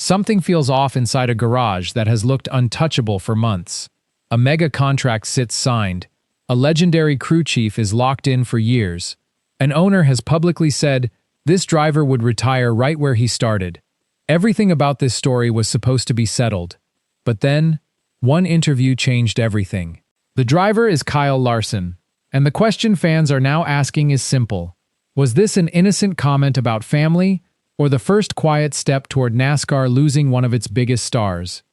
Something feels off inside a garage that has looked untouchable for months. A mega contract sits signed. A legendary crew chief is locked in for years. An owner has publicly said this driver would retire right where he started. Everything about this story was supposed to be settled. But then, one interview changed everything. The driver is Kyle Larson, and the question fans are now asking is simple. Was this an innocent comment about family, or the first quiet step toward NASCAR losing one of its biggest stars?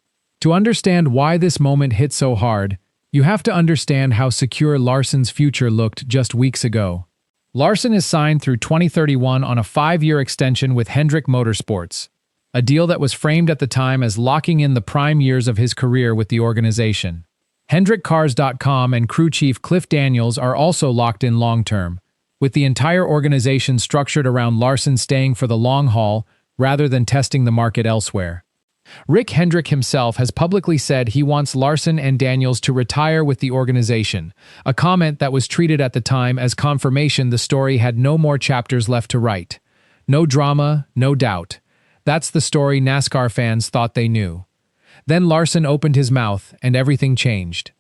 To understand why this moment hit so hard, you have to understand how secure Larson's future looked just weeks ago. Larson is signed through 2031 on a 5-year extension with Hendrick Motorsports, a deal that was framed at the time as locking in the prime years of his career with the organization. HendrickCars.com and crew chief Cliff Daniels are also locked in long-term, with the entire organization structured around Larson staying for the long haul rather than testing the market elsewhere. Rick Hendrick himself has publicly said he wants Larson and Daniels to retire with the organization, a comment that was treated at the time as confirmation the story had no more chapters left to write. No drama, no doubt. That's the story NASCAR fans thought they knew. Then Larson opened his mouth and everything changed.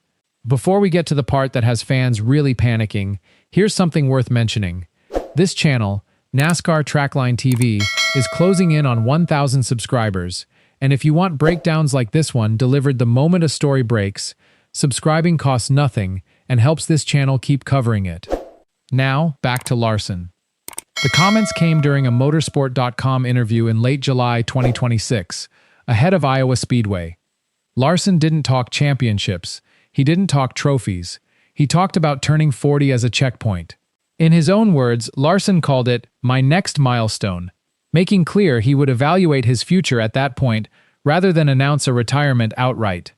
Before we get to the part that has fans really panicking, here's something worth mentioning. This channel, NASCAR Trackline TV, is closing in on 1,000 subscribers, and if you want breakdowns like this one delivered the moment a story breaks, subscribing costs nothing and helps this channel keep covering it. Now, back to Larson. The comments came during a motorsport.com interview in late July 2026, ahead of Iowa Speedway. Larson didn't talk championships. He didn't talk trophies. He talked about turning 40 as a checkpoint. In his own words, Larson called it, "my next milestone," making clear he would evaluate his future at that point rather than announce a retirement outright.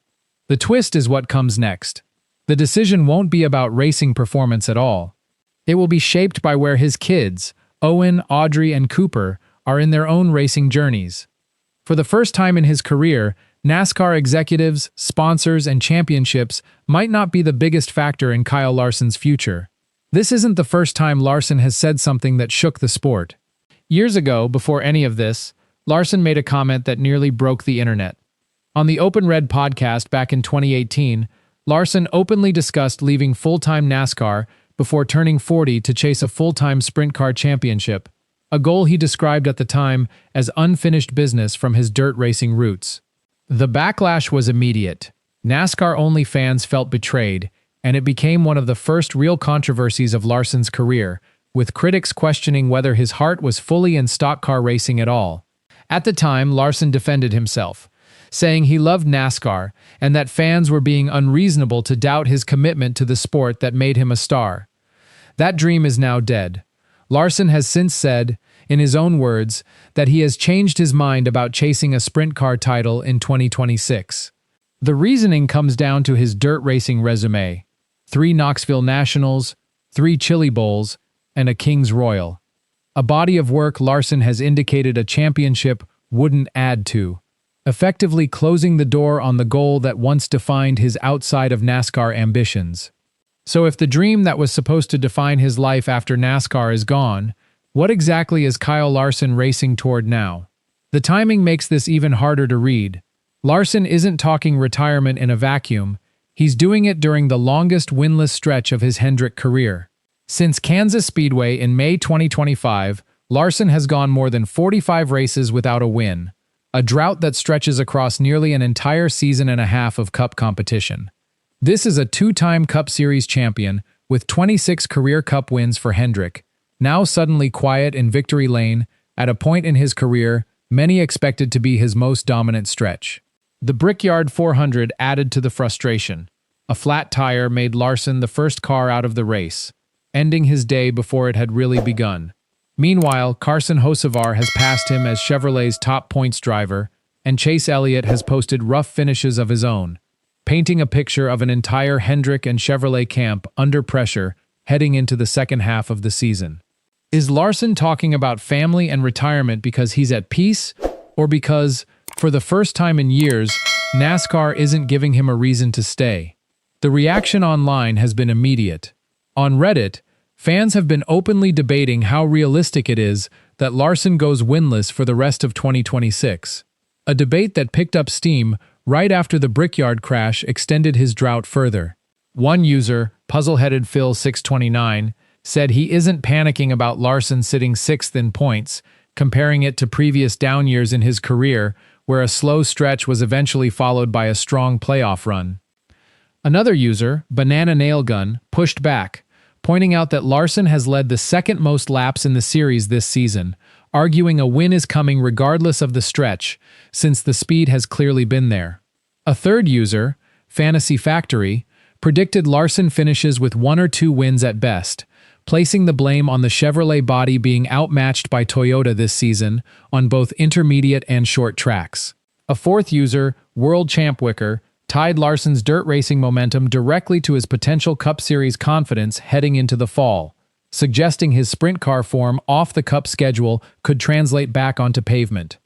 The twist is what comes next. The decision won't be about racing performance at all. It will be shaped by where his kids, Owen, Audrey, and Cooper, are in their own racing journeys. For the first time in his career, NASCAR executives, sponsors, and championships might not be the biggest factor in Kyle Larson's future. This isn't the first time Larson has said something that shook the sport. Years ago, before any of this, Larson made a comment that nearly broke the internet. On the Open Red podcast back in 2018, Larson openly discussed leaving full-time NASCAR before turning 40 to chase a full-time sprint car championship, a goal he described at the time as unfinished business from his dirt racing roots. The backlash was immediate. NASCAR-only fans felt betrayed, and it became one of the first real controversies of Larson's career, with critics questioning whether his heart was fully in stock car racing at all. At the time, Larson defended himself, saying he loved NASCAR and that fans were being unreasonable to doubt his commitment to the sport that made him a star. That dream is now dead. Larson has since said, in his own words, that he has changed his mind about chasing a sprint car title in 2026. The reasoning comes down to his dirt racing resume: 3 Knoxville Nationals, 3 Chili Bowls, and a King's Royal. A body of work Larson has indicated a championship wouldn't add to, effectively closing the door on the goal that once defined his outside of NASCAR ambitions. So if the dream that was supposed to define his life after NASCAR is gone, what exactly is Kyle Larson racing toward now? The timing makes this even harder to read. Larson isn't talking retirement in a vacuum. He's doing it during the longest winless stretch of his Hendrick career. Since Kansas Speedway in May 2025, Larson has gone more than 45 races without a win, a drought that stretches across nearly an entire season and a half of Cup competition. This is a 2-time Cup Series champion with 26 career Cup wins for Hendrick, now suddenly quiet in victory lane at a point in his career many expected to be his most dominant stretch. The Brickyard 400 added to the frustration. A flat tire made Larson the first car out of the race, ending his day before it had really begun. Meanwhile, Carson Hocevar has passed him as Chevrolet's top points driver, and Chase Elliott has posted rough finishes of his own, painting a picture of an entire Hendrick and Chevrolet camp under pressure heading into the second half of the season. Is Larson talking about family and retirement because he's at peace, or because, for the first time in years, NASCAR isn't giving him a reason to stay? The reaction online has been immediate. On Reddit, fans have been openly debating how realistic it is that Larson goes winless for the rest of 2026. a debate that picked up steam right after the Brickyard crash extended his drought further. One user, Puzzleheaded Phil 629, said he isn't panicking about Larson sitting 6th in points, comparing it to previous down years in his career where a slow stretch was eventually followed by a strong playoff run. Another user, Banana Nailgun, pushed back, pointing out that Larson has led the second most laps in the series this season, arguing a win is coming regardless of the stretch, since the speed has clearly been there. A third user, Fantasy Factory, predicted Larson finishes with 1 or 2 wins at best, placing the blame on the Chevrolet body being outmatched by Toyota this season on both intermediate and short tracks. A fourth user, World Champ Wicker, tied Larson's dirt racing momentum directly to his potential Cup Series confidence heading into the fall, suggesting his sprint car form off the Cup schedule could translate back onto pavement.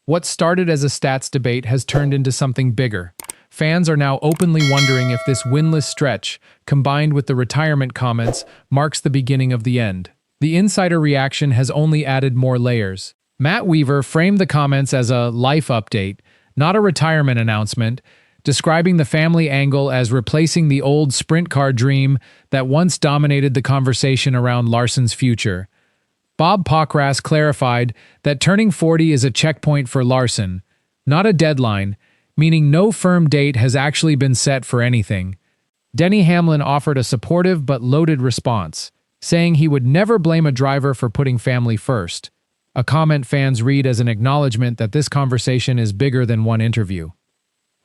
What started as a stats debate has turned into something bigger. Fans are now openly wondering if this winless stretch, combined with the retirement comments, marks the beginning of the end. The insider reaction has only added more layers. Matt Weaver framed the comments as a life update, not a retirement announcement, describing the family angle as replacing the old sprint car dream that once dominated the conversation around Larson's future. Bob Pockras clarified that turning 40 is a checkpoint for Larson, not a deadline, meaning no firm date has actually been set for anything. Denny Hamlin offered a supportive but loaded response, saying he would never blame a driver for putting family first, a comment fans read as an acknowledgement that this conversation is bigger than one interview.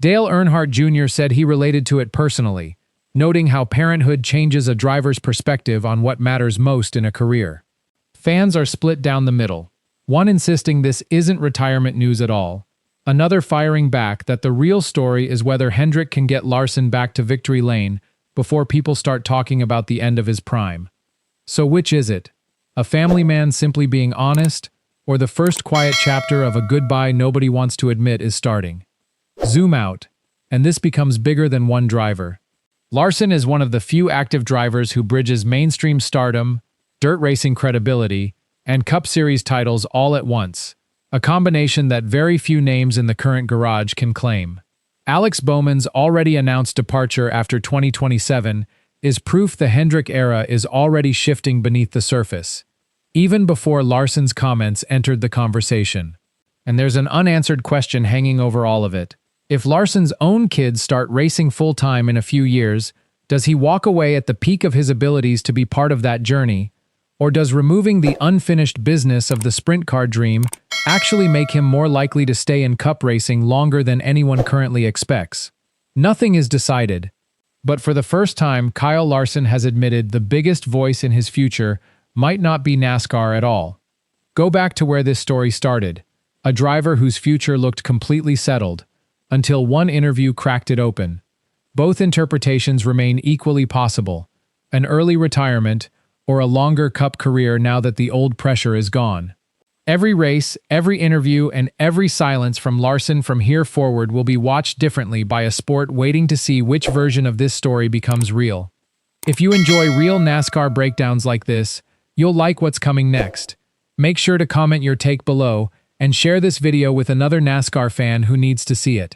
Dale Earnhardt Jr. said he related to it personally, noting how parenthood changes a driver's perspective on what matters most in a career. Fans are split down the middle, one insisting this isn't retirement news at all, another firing back that the real story is whether Hendrick can get Larson back to victory lane before people start talking about the end of his prime. So which is it? A family man simply being honest, or the first quiet chapter of a goodbye nobody wants to admit is starting? Zoom out, and this becomes bigger than one driver. Larson is one of the few active drivers who bridges mainstream stardom, dirt racing credibility, and Cup Series titles all at once, a combination that very few names in the current garage can claim. Alex Bowman's already announced departure after 2027 is proof the Hendrick era is already shifting beneath the surface, even before Larson's comments entered the conversation. And there's an unanswered question hanging over all of it. If Larson's own kids start racing full-time in a few years, does he walk away at the peak of his abilities to be part of that journey, or does removing the unfinished business of the sprint car dream actually make him more likely to stay in Cup racing longer than anyone currently expects? Nothing is decided, but for the first time, Kyle Larson has admitted the biggest voice in his future might not be NASCAR at all. Go back to where this story started, a driver whose future looked completely settled, until one interview cracked it open. Both interpretations remain equally possible: an early retirement or a longer Cup career now that the old pressure is gone. Every race, every interview, and every silence from Larson from here forward will be watched differently by a sport waiting to see which version of this story becomes real. If you enjoy real NASCAR breakdowns like this, you'll like what's coming next. Make sure to comment your take below and share this video with another NASCAR fan who needs to see it.